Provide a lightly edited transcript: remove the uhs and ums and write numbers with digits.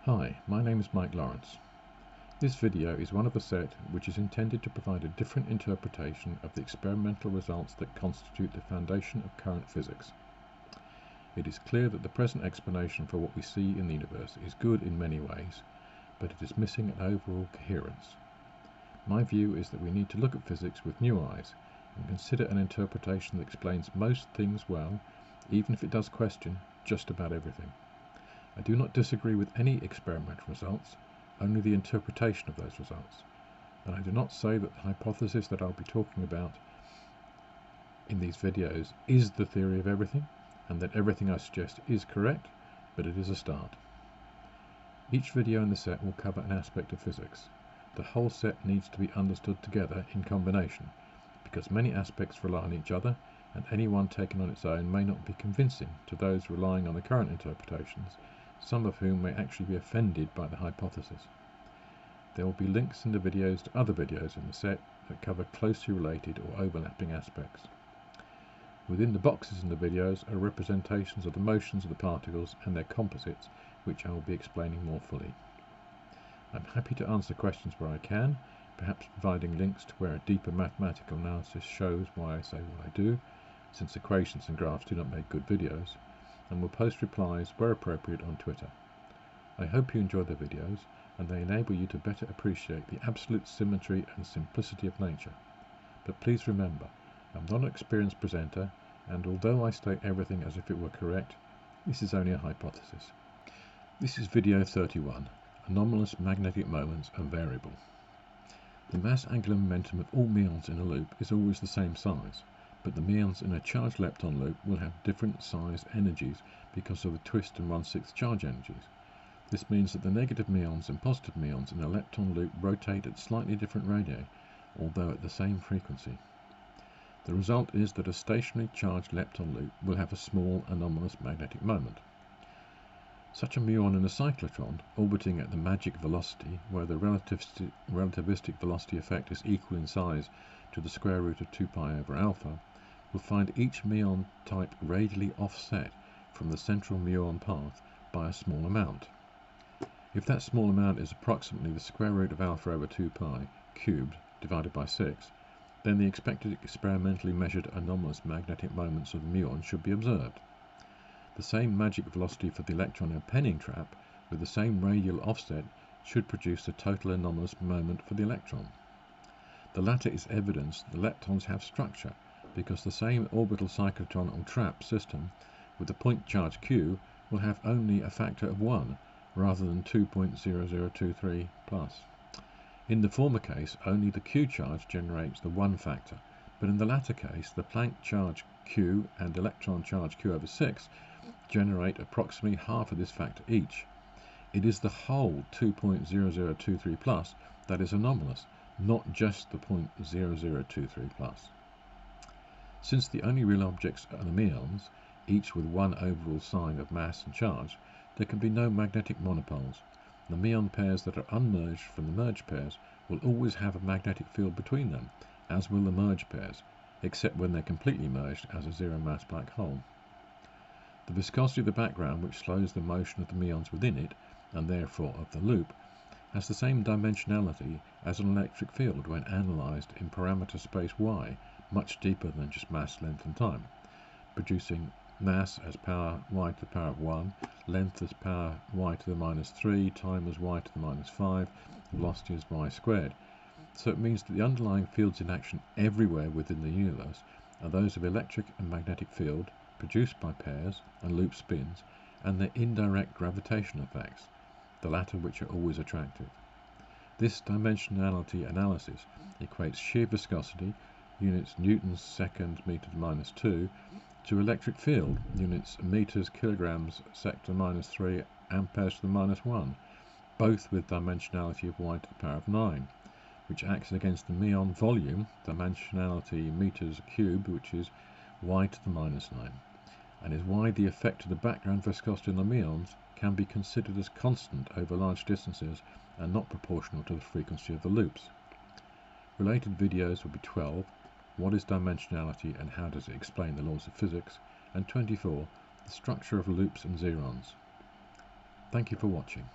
Hi, my name is Mike Lawrence. This video is one of a set which is intended to provide a different interpretation of the experimental results that constitute the foundation of current physics. It is clear that the present explanation for what we see in the universe is good in many ways, but it is missing an overall coherence. My view is that we need to look at physics with new eyes and consider an interpretation that explains most things well, even if it does question just about everything. I do not disagree with any experimental results, only the interpretation of those results. And I do not say that the hypothesis that I'll be talking about in these videos is the theory of everything, and that everything I suggest is correct, but it is a start. Each video in the set will cover an aspect of physics. The whole set needs to be understood together in combination, because many aspects rely on each other, and any one taken on its own may not be convincing to those relying on the current interpretations, some of whom may actually be offended by the hypothesis. There will be links in the videos to other videos in the set that cover closely related or overlapping aspects. Within the boxes in the videos are representations of the motions of the particles and their composites, which I will be explaining more fully. I'm happy to answer questions where I can, perhaps providing links to where a deeper mathematical analysis shows why I say what I do, since equations and graphs do not make good videos, and will post replies where appropriate on Twitter. I hope you enjoy the videos and they enable you to better appreciate the absolute symmetry and simplicity of nature. But please remember, I'm not an experienced presenter, and although I state everything as if it were correct, this is only a hypothesis. This is video 31, Anomalous Magnetic Moments and Variable. The mass angular momentum of all meons in a loop is always the same size, but the meons in a charged lepton loop will have different sized energies because of the twist and 1/6 charge energies. This means that the negative meons and positive meons in a lepton loop rotate at slightly different radii, although at the same frequency. The result is that a stationary charged lepton loop will have a small anomalous magnetic moment. Such a muon in a cyclotron, orbiting at the magic velocity, where the relativistic velocity effect is equal in size to the square root of 2 pi over alpha, will find each meon type radially offset from the central muon path by a small amount. If that small amount is approximately the square root of alpha over 2 pi cubed divided by 6, then the expected experimentally measured anomalous magnetic moments of the muon should be observed. The same magic velocity for the electron in a penning trap with the same radial offset should produce the total anomalous moment for the electron. The latter is evidence that the leptons have structure, because the same orbital cyclotron or trap system with the point charge q will have only a factor of 1 rather than 2.0023 plus. In the former case, only the q charge generates the 1 factor, but in the latter case, the Planck charge q and electron charge q over 6 generate approximately half of this factor each. It is the whole 2.0023 plus that is anomalous, not just the 0.0023 plus. Since the only real objects are the meons, each with one overall sign of mass and charge, there can be no magnetic monopoles. The meon pairs that are unmerged from the merged pairs will always have a magnetic field between them, as will the merged pairs, except when they're completely merged as a zero-mass black hole. The viscosity of the background, which slows the motion of the meons within it, and therefore of the loop, has the same dimensionality as an electric field when analysed in parameter space y, much deeper than just mass, length and time, producing mass as power y to the power of 1, length as power y to the minus 3, time as y to the minus 5, velocity as y squared. So it means that the underlying fields in action everywhere within the universe are those of electric and magnetic field produced by pairs and loop spins, and their indirect gravitational effects, the latter which are always attractive. This dimensionality analysis equates shear viscosity, units newtons second meter to the minus 2, to electric field, units meters kilograms sec to the minus 3, amperes to the minus 1, both with dimensionality of y to the power of 9, which acts against the meon volume, dimensionality meters cubed, which is y to the minus 9, and is why the effect of the background viscosity on the meons can be considered as constant over large distances and not proportional to the frequency of the loops. Related videos will be 12, What is dimensionality and how does it explain the laws of physics, and 24, The structure of loops and zerons. Thank you for watching.